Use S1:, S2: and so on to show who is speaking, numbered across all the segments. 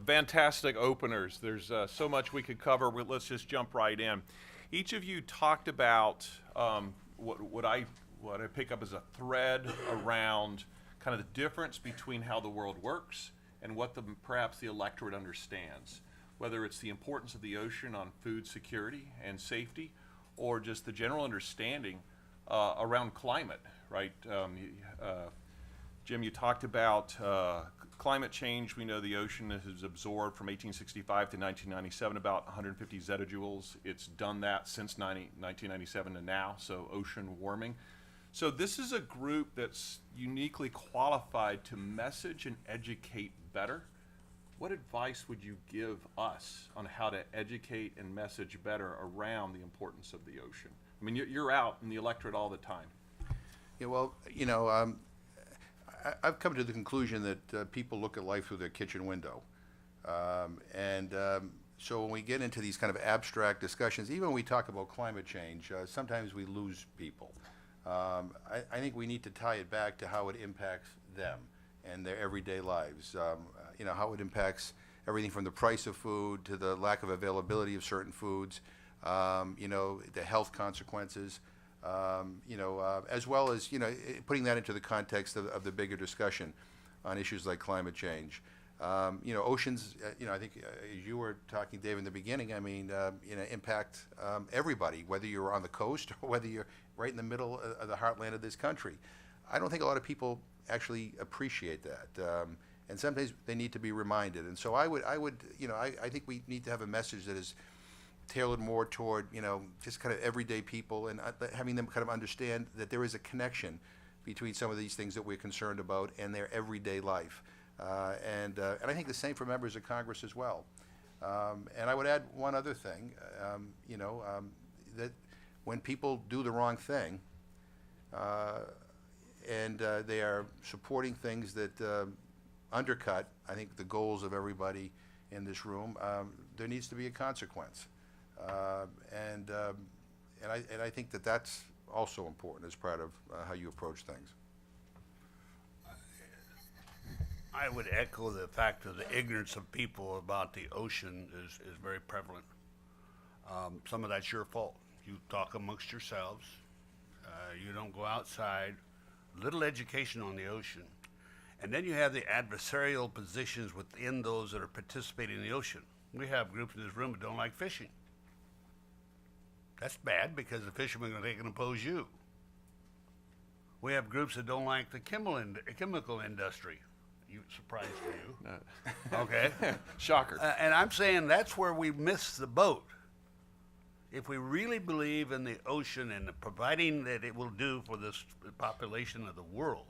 S1: fantastic openers. There's so much we could cover. Let's just jump right in. Each of you talked about what I pick up as a thread around kind of the difference between how the world works and what perhaps the electorate understands, whether it's the importance of the ocean on food security and safety, or just the general understanding around climate, right? Jim, you talked about climate change. We know the ocean has absorbed from 1865 to 1997 about 150 zettajoules. It's done that since 1997 to now, so ocean warming. So this is a group that's uniquely qualified to message and educate better. What advice would you give us on how to educate and message better around the importance of the ocean? I mean, you're out in the electorate all the time.
S2: Yeah, well, I've come to the conclusion that people look at life through their kitchen window. So when we get into these kind of abstract discussions, even when we talk about climate change, sometimes we lose people. I think we need to tie it back to how it impacts them and their everyday lives. How it impacts everything from the price of food to the lack of availability of certain foods, the health consequences, as well as, putting that into the context of the bigger discussion on issues like climate change. Oceans, I think as you were talking, Dave, in the beginning, impact everybody, whether you're on the coast or whether you're right in the middle of the heartland of this country. I don't think a lot of people actually appreciate that. And sometimes they need to be reminded. And so I think we need to have a message that is tailored more toward, just kind of everyday people and having them kind of understand that there is a connection between some of these things that we're concerned about and their everyday life. And I think the same for members of Congress as well. And I would add one other thing, that when people do the wrong thing and they are supporting things that undercut, I think, the goals of everybody in this room, there needs to be a consequence. And I think that that's also important as part of how you approach things.
S3: I would echo the fact that the ignorance of people about the ocean is very prevalent. Some of that's your fault. You talk amongst yourselves. You don't go outside. Little education on the ocean. And then you have the adversarial positions within those that are participating in the ocean. We have groups in this room that don't like fishing. That's bad because the fishermen are going to oppose you. We have groups that don't like the chemical industry. Surprise for you. Okay.
S1: Shocker.
S3: And I'm saying that's where we miss the boat. If we really believe in the ocean and the providing that it will do for this population of the world,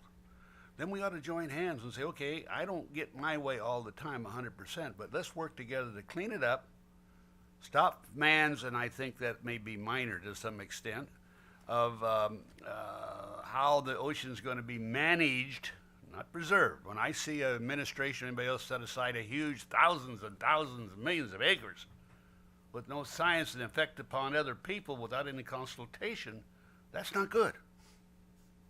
S3: then we ought to join hands and say, okay, I don't get my way all the time 100%, but let's work together to clean it up, stop man's, and I think that may be minor to some extent, of how the ocean's going to be managed, not preserved. When I see an administration or anybody else set aside a huge thousands and thousands, millions of acres with no science and effect upon other people without any consultation, that's not good.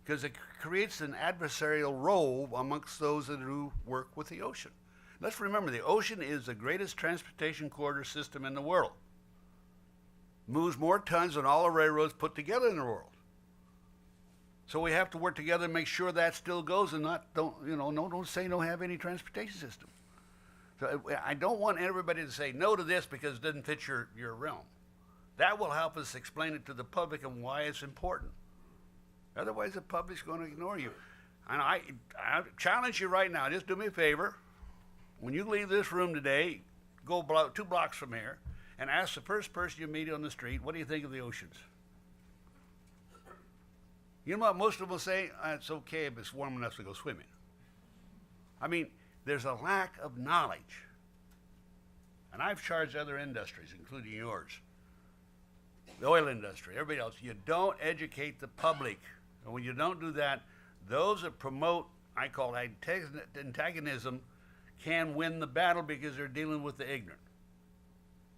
S3: Because it creates an adversarial role amongst those that do work with the ocean. Let's remember, the ocean is the greatest transportation corridor system in the world. Moves more tons than all the railroads put together in the world. So we have to work together and make sure that still goes and don't say don't have any transportation system. So I don't want everybody to say no to this because it doesn't fit your realm. That will help us explain it to the public and why it's important. Otherwise, the public's going to ignore you. And I challenge you right now, just do me a favor. When you leave this room today, go 2 blocks from here and ask the first person you meet on the street, what do you think of the oceans? You know what most of them will say? It's okay if it's warm enough to go swimming. I mean, there's a lack of knowledge. And I've charged other industries, including yours, the oil industry, everybody else. You don't educate the public. And when you don't do that, those that promote, I call it antagonism, can win the battle because they're dealing with the ignorant.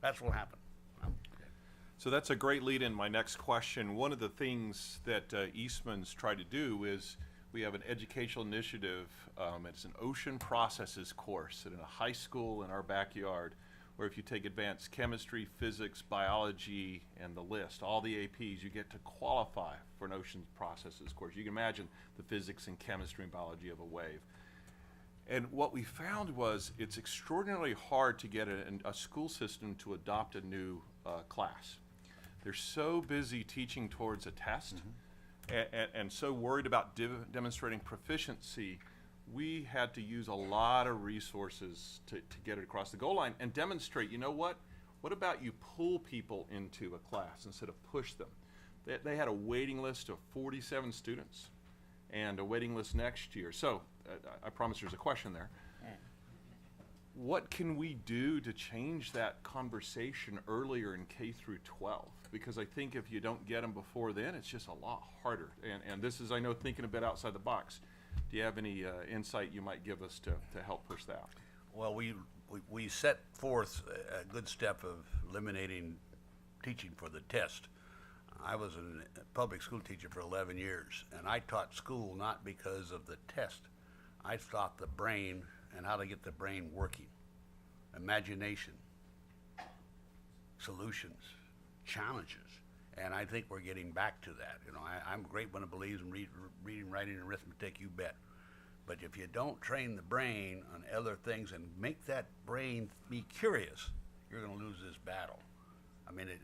S3: That's what happened.
S1: So that's a great lead in my next question. One of the things that Eastman's tried to do is we have an educational initiative. It's an ocean processes course in a high school in our backyard, where if you take advanced chemistry, physics, biology, and the list, all the APs, you get to qualify for an ocean processes course. You can imagine the physics and chemistry and biology of a wave. And what we found was it's extraordinarily hard to get a school system to adopt a new class. They're so busy teaching towards a test and so worried about demonstrating proficiency, we had to use a lot of resources to get it across the goal line and demonstrate, you know what about you pull people into a class instead of push them? They had a waiting list of 47 students and a waiting list next year. So I promise there's a question there. What can we do to change that conversation earlier in K through 12? Because I think if you don't get them before then, it's just a lot harder. And this is, I know, thinking a bit outside the box. Do you have any insight you might give us to help push that?
S3: Well, we set forth a good step of eliminating teaching for the test. I was a public school teacher for 11 years, and I taught school not because of the test. I taught the brain and how to get the brain working. Imagination, solutions, challenges. And I think we're getting back to that. You know, I'm a great one who believes in reading, writing, and arithmetic, you bet. But if you don't train the brain on other things and make that brain be curious, you're going to lose this battle. I mean, it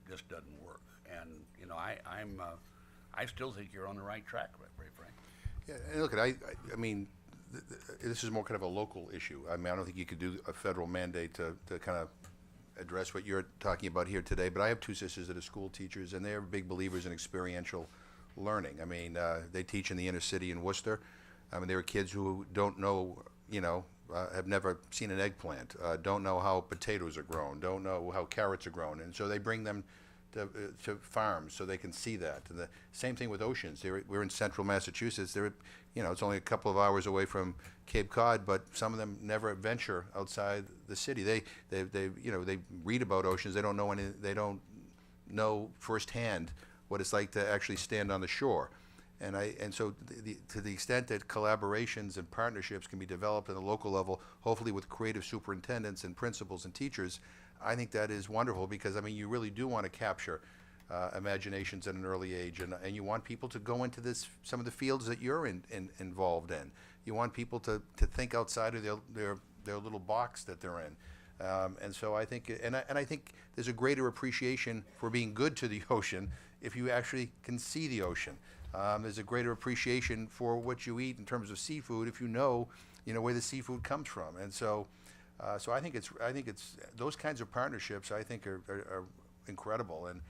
S3: just doesn't work. And, you know, I still think you're on the right track, very frank.
S2: Yeah, and look, I mean, this is more kind of a local issue. I mean, I don't think you could do a federal mandate to kind of address what you're talking about here today, but I have two sisters that are school teachers, and they're big believers in experiential learning. I mean, they teach in the inner city in Worcester. I mean, there are kids who don't know, you know, have never seen an eggplant, don't know how potatoes are grown, don't know how carrots are grown, and so they bring them to farms so they can see that. And the same thing with oceans. We're in central Massachusetts. You know, it's only a couple of hours away from Cape Cod, but some of them never venture outside the city. They you know, they read about oceans. They don't know they don't know firsthand what it's like to actually stand on the shore. And so to the extent that collaborations and partnerships can be developed at the local level, hopefully with creative superintendents and principals and teachers, I think that is wonderful, because I mean, you really do want to capture imaginations at an early age, and you want people to go into some of the fields that you're involved in. You want people to think outside of their little box that they're in, and so I think I think there's a greater appreciation for being good to the ocean if you actually can see the ocean. There's a greater appreciation for what you eat in terms of seafood if you know where the seafood comes from, and so. So I think it's those kinds of partnerships I think are incredible, and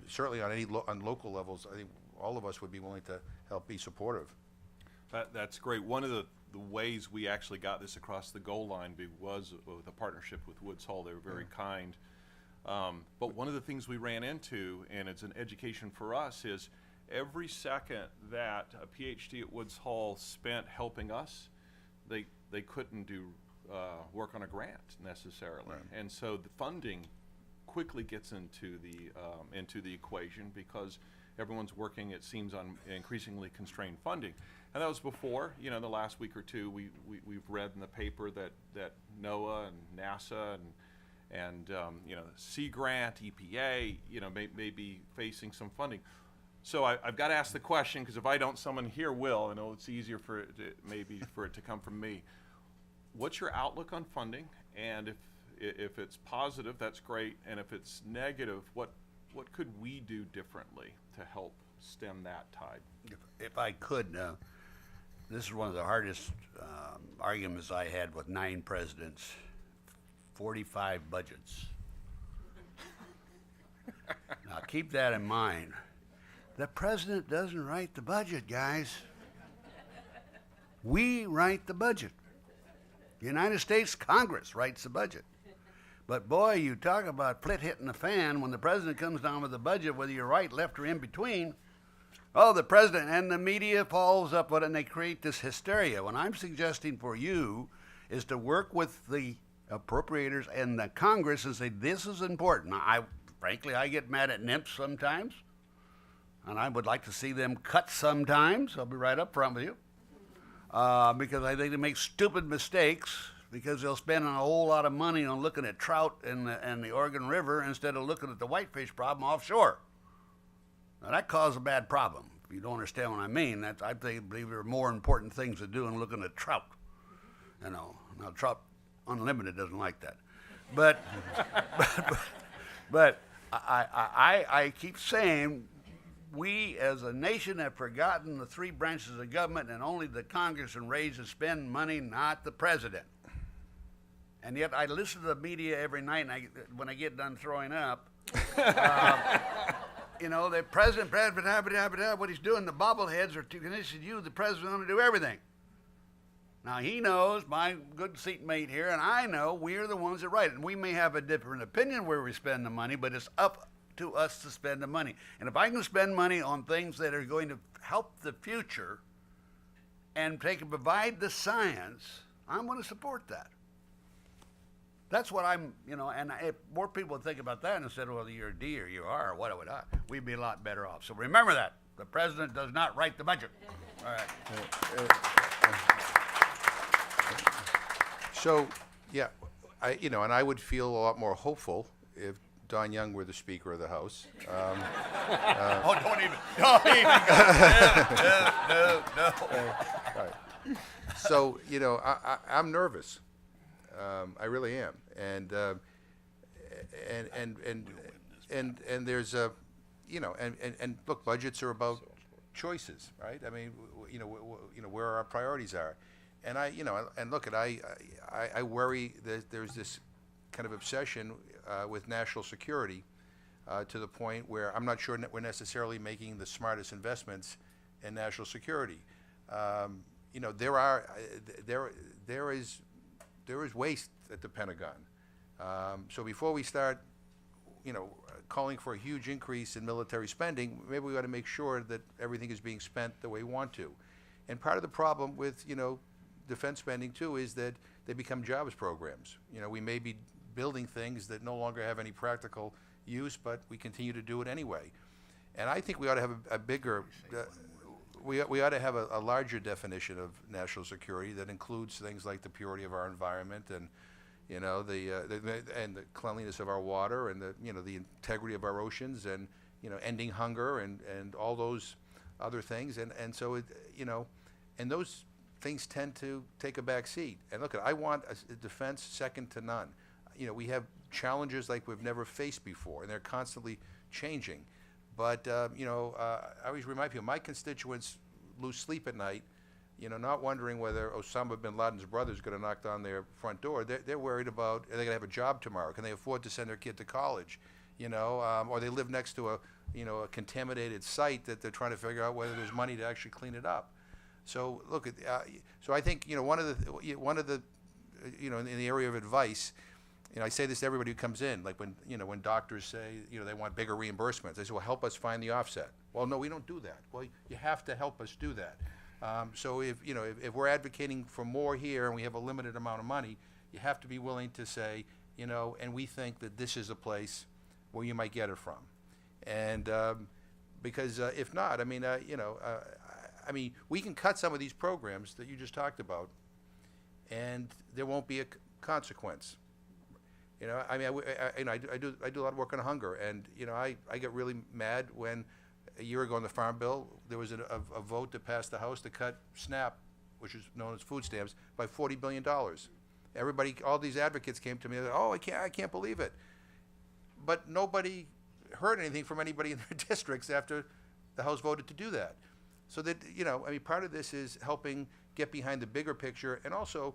S2: certainly on local levels, I think all of us would be willing to help be supportive.
S1: That's great. One of the ways we actually got this across the goal line was with a partnership with Woods Hole. They were very kind. But one of the things we ran into, and it's an education for us, is every second that a PhD at Woods Hole spent helping us, they couldn't do work on a grant necessarily,
S2: right.
S1: And so the funding quickly gets into the equation, because everyone's working, it seems, on increasingly constrained funding. And that was before, you know, the last week or two we've read in the paper that NOAA and NASA and you know, Sea Grant, EPA, you know, may be facing some funding. So I've got to ask the question, because if I don't, someone here will. I know it's easier for it to come from me. What's your outlook on funding? And if it's positive, that's great. And if it's negative, what could we do differently to help stem that tide?
S3: If I could, this is one of the hardest arguments I had with 9 presidents, 45 budgets. Now keep that in mind. The president doesn't write the budget, guys. We write the budget. The United States Congress writes the budget. But boy, you talk about flit hitting the fan when the president comes down with the budget, whether you're right, left, or in between. Oh, the president and the media follows up with it, and they create this hysteria. What I'm suggesting for you is to work with the appropriators and the Congress and say, this is important. Now, frankly, I get mad at NIMPS sometimes. and I would like to see them cut sometimes. I'll be right up front with you. Because I think they make stupid mistakes because they'll spend a whole lot of money on looking at trout in the Oregon River instead of looking at the whitefish problem offshore. Now, that causes a bad problem. If you don't understand what I mean, I believe there are more important things to do than looking at trout. You know, now Trout Unlimited doesn't like that. But, but I keep saying we as a nation have forgotten the three branches of government and only the Congress and raise and spend money, not the president. And yet I listen to the media every night, and when I get done throwing up, you know, the president, what he's doing, the bobbleheads are too convinced you, the president, want to do everything. Now, he knows, my good seatmate here, and I know we're the ones that write it. And we may have a different opinion where we spend the money, but it's up to us to spend the money. And if I can spend money on things that are going to help the future and provide the science, I'm going to support that. That's what I'm, you know, and if more people would think about that instead of whether you're a D or you are or what would I, we'd be a lot better off. So remember that. The president does not write the budget. All right.
S2: So, yeah, and I would feel a lot more hopeful if Don Young were the Speaker of the House.
S3: Oh, don't even go. No.
S2: Right. So, I'm nervous. I really am, and there's a, and look, budgets are about choices, right? I mean, where our priorities are, and I worry that there's this kind of obsession with national security to the point where I'm not sure we're necessarily making the smartest investments in national security. There is waste at the Pentagon. So before we start, calling for a huge increase in military spending, maybe we ought to make sure that everything is being spent the way we want to. And part of the problem with, defense spending too is that they become jobs programs. We may be building things that no longer have any practical use, but we continue to do it anyway. And I think we ought to have a bigger, we ought to have a larger definition of national security that includes things like the purity of our environment and, the cleanliness of our water and the integrity of our oceans and, ending hunger and all those other things. And so and those things tend to take a back seat. And look, I want a defense second to none. We have challenges like we've never faced before, and they're constantly changing. But, I always remind people, my constituents lose sleep at night, not wondering whether Osama bin Laden's brother is going to knock down their front door. They're worried about, are they going to have a job tomorrow? Can they afford to send their kid to college? Or they live next to a contaminated site that they're trying to figure out whether there's money to actually clean it up. So, look, so I think, one of the, in the area of advice, I say this to everybody who comes in, like when doctors say, they want bigger reimbursements. They say, well, help us find the offset. Well, no, we don't do that. Well, you have to help us do that. So if we're advocating for more here and we have a limited amount of money, you have to be willing to say, and we think that this is a place where you might get it from. And because if not, we can cut some of these programs that you just talked about, and there won't be a consequence. I do a lot of work on hunger, and I get really mad when a year ago on the Farm Bill there was a vote that passed the House to cut SNAP, which is known as food stamps, by $40 billion. Everybody, all these advocates came to me and said, "Oh, I can't believe it," but nobody heard anything from anybody in their districts after the House voted to do that. So that part of this is helping get behind the bigger picture, and also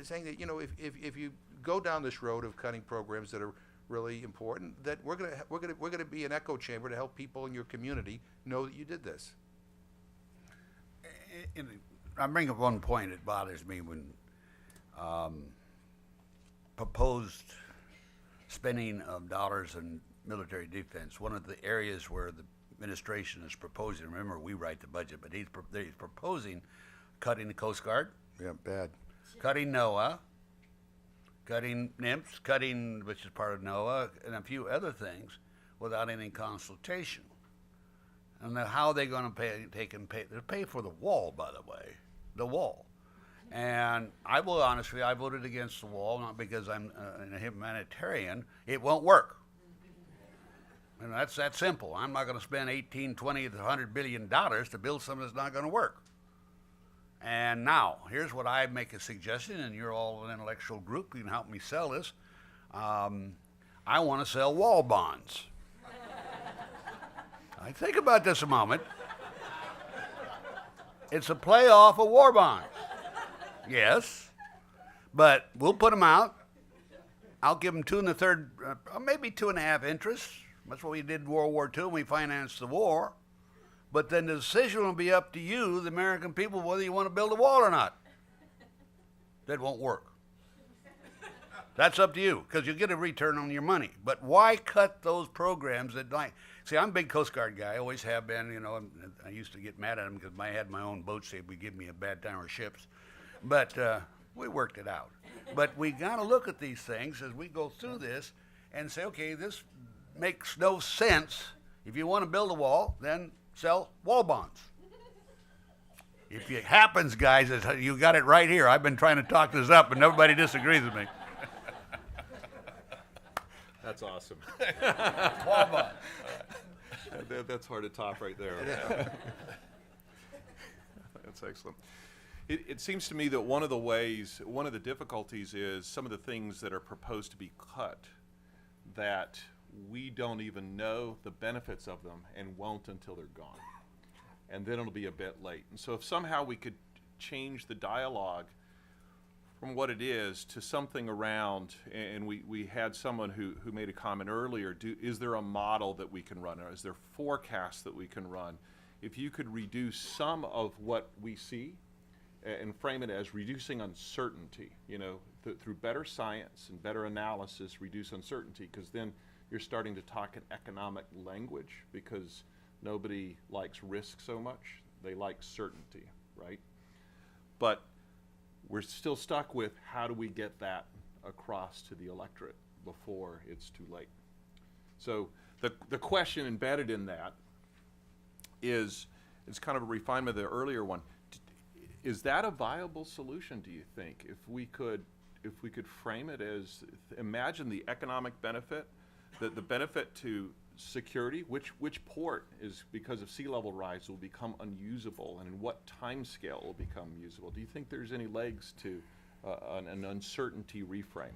S2: saying that if you go down this road of cutting programs that are really important, that we're gonna be an echo chamber to help people in your community know that you did this.
S3: I bring up one point that bothers me when proposed spending of dollars in military defense. One of the areas where the administration is proposing, remember we write the budget, but he's proposing cutting the Coast Guard.
S2: Yeah, bad.
S3: Cutting NOAA, cutting NIMS, which is part of NOAA, and a few other things without any consultation. And then how are they going to pay? They pay for the wall, by the way, the wall. And I will honestly, I voted against the wall, not because I'm a humanitarian. It won't work. And that's that simple. I'm not going to spend 18, 20, $100 billion to build something that's not going to work. And now, here's what I make a suggestion, and you're all an intellectual group. You can help me sell this. I want to sell wall bonds. I think about this a moment. It's a playoff of war bonds. Yes, but we'll put them out. I'll give them 2 1/3, maybe 2.5 interest. That's what we did in World War II when we financed the war. But then the decision will be up to you, the American people, whether you want to build a wall or not. That won't work. That's up to you, because you'll get a return on your money. But why cut those programs that like? See, I'm a big Coast Guard guy. I always have been. You know, I used to get mad at them because I had my own boats. They would give me a bad time or ships. But we worked it out. But we got to look at these things as we go through this and say, okay, this makes no sense. If you want to build a wall, then sell wall bonds. If it happens, guys, you got it right here. I've been trying to talk this up, and nobody disagrees with me.
S1: That's awesome.
S3: Wall bonds.
S1: That's hard to top right there. That's excellent. It seems to me that one of the difficulties is some of the things that are proposed to be cut, that we don't even know the benefits of them and won't until they're gone. And then it'll be a bit late. And so if somehow we could change the dialogue from what it is to something around, and we had someone who made a comment earlier, is there a model that we can run, or is there forecasts that we can run? If you could reduce some of what we see and frame it as reducing uncertainty, you know, through better science and better analysis, reduce uncertainty, because then you're starting to talk in economic language, because nobody likes risk so much. They like certainty, right? But we're still stuck with how do we get that across to the electorate before it's too late. So the question embedded in that is, it's kind of a refinement of the earlier one. Is that a viable solution, do you think? If we could frame it as, imagine the economic benefit, the benefit to security, which port is, because of sea level rise, will become unusable, and in what time scale will become usable? Do you think there's any legs to an uncertainty reframe?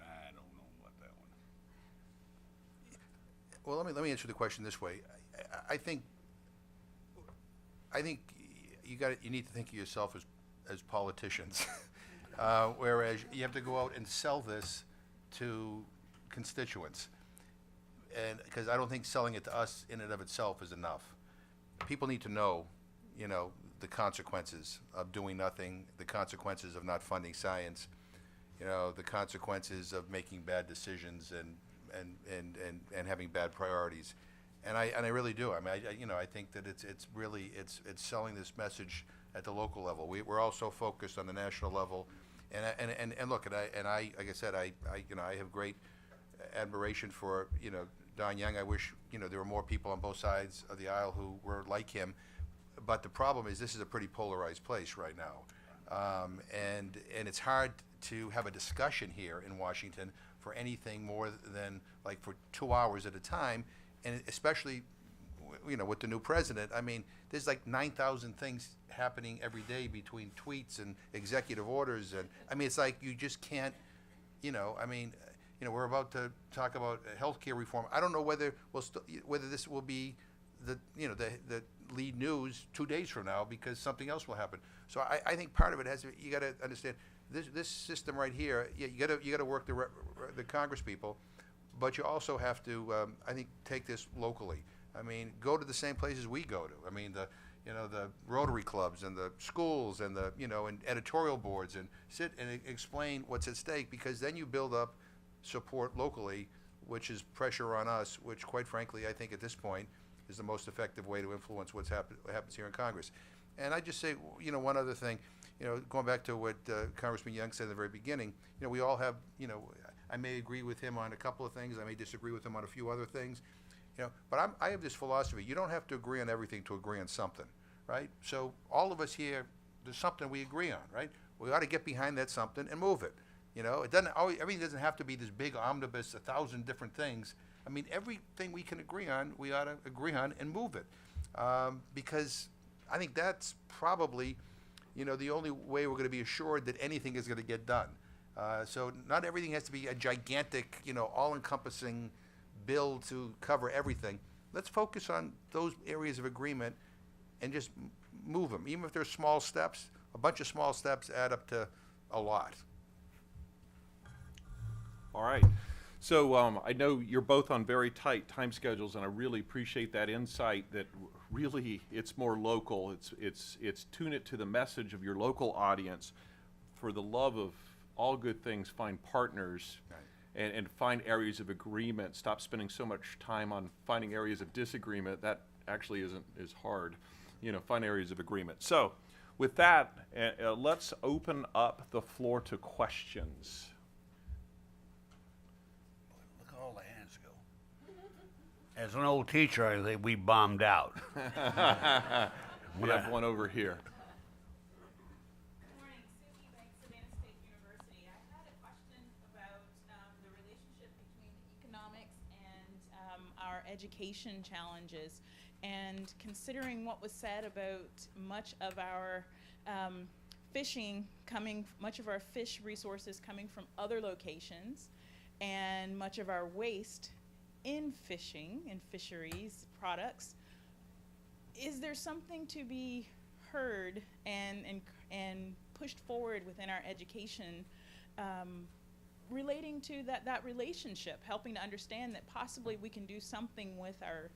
S3: I don't know about that one.
S2: Well, let me answer the question this way. I think you need to think of yourself as politicians, whereas you have to go out and sell this to constituents, and because I don't think selling it to us in and of itself is enough. People need to know, you know, the consequences of doing nothing, the consequences of not funding science, you know, the consequences of making bad decisions and having bad priorities. And I really do. I mean, I think that it's really selling this message at the local level. We're all so focused on the national level, and look, like I said, I have great admiration for, you know, Don Young. I wish, you know, there were more people on both sides of the aisle who were like him. But the problem is, this is a pretty polarized place right now, and it's hard to have a discussion here in Washington for anything more than like for 2 hours at a time. And especially, you know, with the new president, I mean, there's like 9,000 things happening every day between tweets and executive orders, and I mean, it's like you just can't, you know. I mean, you know, we're about to talk about healthcare reform. I don't know whether whether this will be the lead news 2 days from now, because something else will happen. So I think part of it has, you got to understand this system right here. Yeah, you got to work the Congress people. But you also have to, I think, take this locally. I mean, go to the same places we go to. I mean, the Rotary clubs and the schools and and editorial boards, and sit and explain what's at stake, because then you build up support locally, which is pressure on us, which, quite frankly, I think at this point is the most effective way to influence what happens here in Congress. And I just say, one other thing, going back to what Congressman Young said at the very beginning, we all have, I may agree with him on a couple of things, I may disagree with him on a few other things, But I have this philosophy: you don't have to agree on everything to agree on something, right? So all of us here, there's something we agree on, right? We ought to get behind that something and move it. It doesn't always, everything doesn't have to be this big omnibus, 1,000 different things. I mean, everything we can agree on, we ought to agree on and move it, because I think that's probably, the only way we're going to be assured that anything is going to get done. So not everything has to be a gigantic, all-encompassing bill to cover everything. Let's focus on those areas of agreement and just move them. Even if they're small steps, a bunch of small steps add up to a lot.
S1: All right. So I know you're both on very tight time schedules, and I really appreciate that insight that really it's more local. It's tune it to the message of your local audience. For the love of all good things, find partners.
S2: Right.
S1: And find areas of agreement. Stop spending so much time on finding areas of disagreement. That actually isn't as hard. Find areas of agreement. So with that, let's open up the floor to questions.
S3: Look at all the hands go. As an old teacher, I think we bombed out.
S1: We have one over here.
S4: Education challenges, and considering what was said about much of our much of our fish resources coming from other locations, and much of our waste in fishing and fisheries products, is there something to be heard and pushed forward within our education relating to that relationship, helping to understand that possibly we can do something with our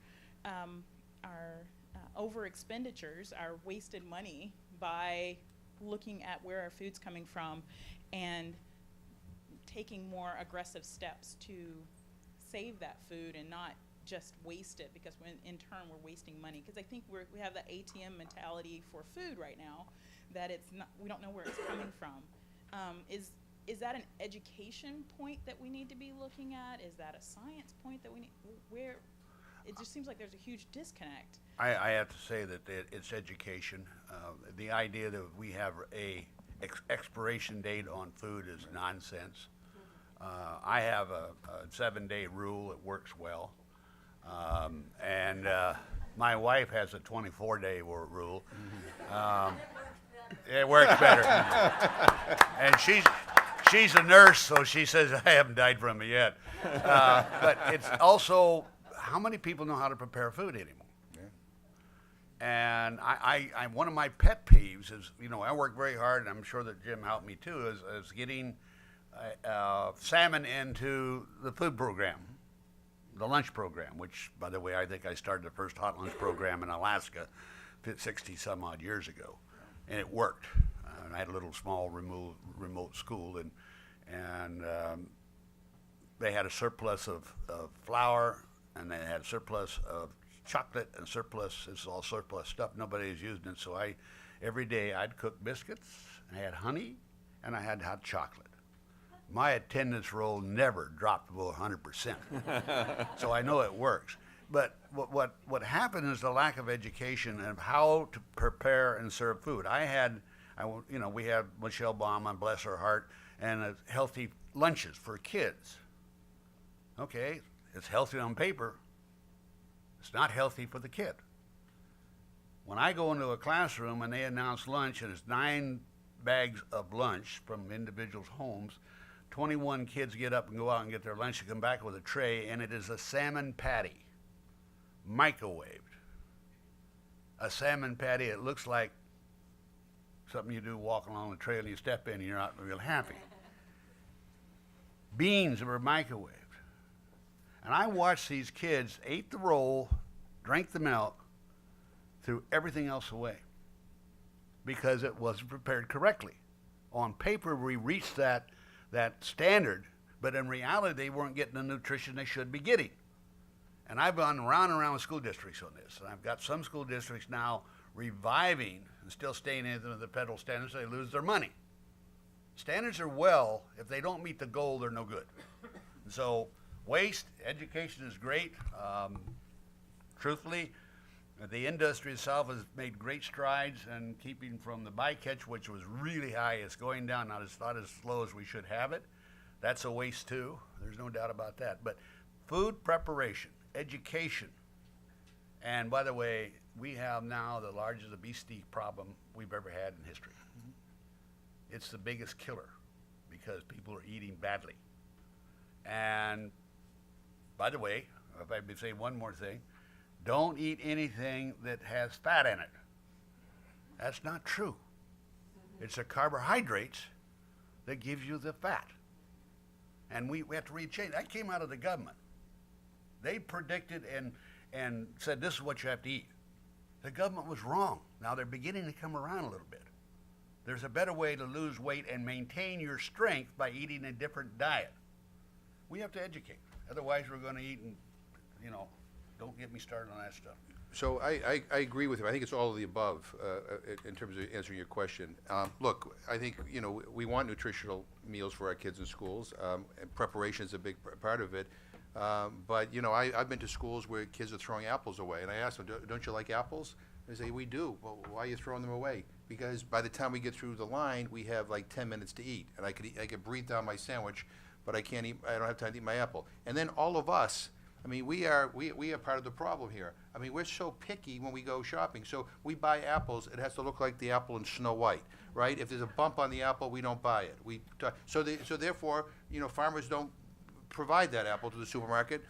S4: over expenditures, our wasted money, by looking at where our food's coming from and taking more aggressive steps to save that food and not just waste it, because in turn we're wasting money. Because I think we have the ATM mentality for food right now, that we don't know where it's coming from. Is that an education point that we need to be looking at? Is that a science point that we need? Where it just seems like there's a huge disconnect.
S3: I have to say that it's education. The idea that we have a expiration date on food is nonsense. I have a 7-day rule. It works well. And my wife has a 24-day rule. It works better. And she's a nurse, so she says, I haven't died from it yet. But it's also, how many people know how to prepare food anymore? Yeah. And I one of my pet peeves is, I work very hard, and I'm sure that Jim helped me too, is getting salmon into the food program, the lunch program, which, by the way, I think I started the first hot lunch program in Alaska 60 some odd years ago, and it worked. And I had a little small remote school, and they had a surplus of flour, and they had surplus of chocolate, and it's all surplus stuff. Nobody was using it, so every day I'd cook biscuits, and I had honey, and I had hot chocolate. My attendance roll never dropped below 100%, so I know it works. But what happened is the lack of education of how to prepare and serve food. We had Michelle Baumann, bless her heart, and healthy lunches for kids. Okay, it's healthy on paper. It's not healthy for the kid. When I go into a classroom and they announce lunch, and it's 9 bags of lunch from individuals' homes, 21 kids get up and go out and get their lunch and come back with a tray, and it is a salmon patty, microwaved. A salmon patty, it looks like something you do walking along the trail and you step in and you're not real happy. Beans were microwaved. And I watched these kids ate the roll, drank the milk, threw everything else away because it wasn't prepared correctly. On paper, we reached that standard, but in reality, they weren't getting the nutrition they should be getting. And I've gone round and round with school districts on this, and I've got some school districts now reviving and still staying into the federal standards, so they lose their money. Standards are well, if they don't meet the goal, they're no good. And so waste, education is great. truthfully, the industry itself has made great strides in keeping from the bycatch, which was really high. It's going down, not as slow as we should have it. That's a waste too. There's no doubt about that. But food preparation, education, and by the way, we have now the largest obesity problem we've ever had in history. It's the biggest killer because people are eating badly. And by the way, if I may say one more thing, don't eat anything that has fat in it. That's not true. It's the carbohydrates that gives you the fat. And we have to rechange. That came out of the government. They predicted and said this is what you have to eat. The government was wrong. Now they're beginning to come around a little bit. There's a better way to lose weight and maintain your strength by eating a different diet. We have to educate. Otherwise we're going to eat and, don't get me started on that stuff.
S2: So I agree with him. I think it's all of the above in terms of answering your question. Look, I think, we want nutritional meals for our kids in schools, and preparation is a big part of it. But, I've been to schools where kids are throwing apples away, and I ask them, don't you like apples? They say, we do. Well, why are you throwing them away? Because by the time we get through the line, we have like 10 minutes to eat, and I could breathe down my sandwich, but I don't have time to eat my apple. And then all of us, we are part of the problem here. We're so picky when we go shopping. So we buy apples, it has to look like the apple in Snow White, right? If there's a bump on the apple, we don't buy it. So therefore, farmers don't provide that apple to the supermarket,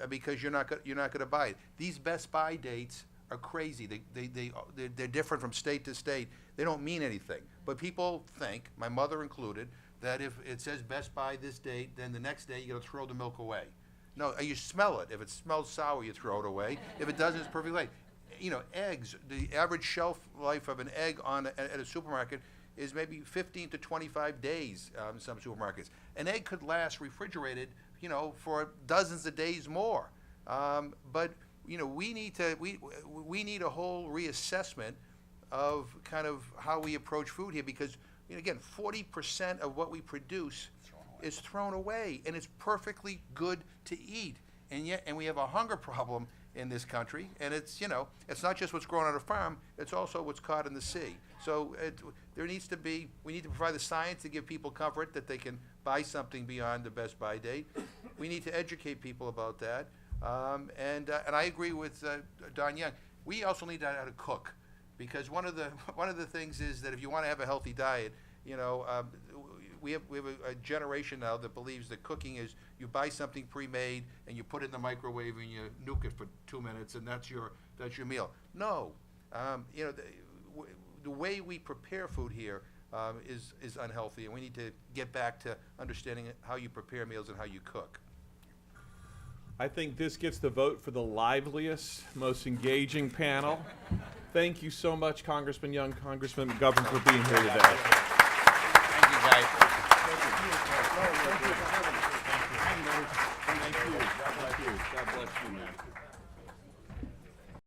S2: because you're not going to buy it. These Best Buy dates are crazy. They're different from state to state. They don't mean anything. But people think, my mother included, that if it says Best Buy this date, then the next day you got to throw the milk away. No, you smell it. If it smells sour, you throw it away. If it doesn't, it's perfectly fine. Eggs, the average shelf life of an egg at a supermarket is maybe 15 to 25 days in some supermarkets. An egg could last refrigerated, for dozens of days more. But we need a whole reassessment of kind of how we approach food here, because again, 40% of what we produce is thrown away, and it's perfectly good to eat. And we have a hunger problem in this country, and it's not just what's grown on a farm, it's also what's caught in the sea. So we need to provide the science to give people comfort that they can buy something beyond the Best Buy date. We need to educate people about that. And I agree with Don Young. We also need to know how to cook, because one of the things is that if you want to have a healthy diet, we have a generation now that believes that cooking is you buy something pre-made and you put it in the microwave and you nuke it for 2 minutes and that's your meal. No, the way we prepare food here is unhealthy, and we need to get back to understanding how you prepare meals and how you cook.
S5: I think this gets the vote for the liveliest, most engaging panel. Thank you so much, Congressman Young, Congressman McGovern, for being here today.
S3: Thank you, guys.
S5: Thank you. God bless you, man.